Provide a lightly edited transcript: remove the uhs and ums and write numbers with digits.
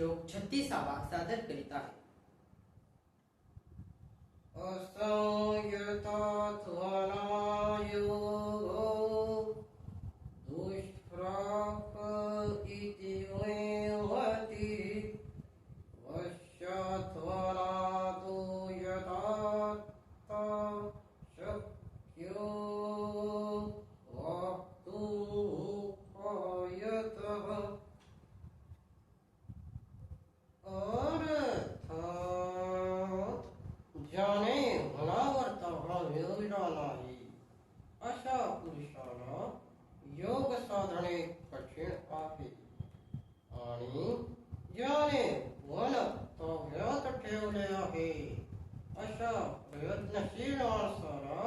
श्लोक 36 सादर करीत आहे। असंयतत्वनायोगो दुष्प्राप इति वेवति वश्यत्वनातो यथार्थ शक्यो वक्तुमुपायतः। ज्याने मनावरचा भाव मिळविला नाही अशा पुरुषाला योग साधने कठीण आहे, आणि ज्याने मन ताब्यात ठेवले आहे अशा प्रयत्नशील माणसाला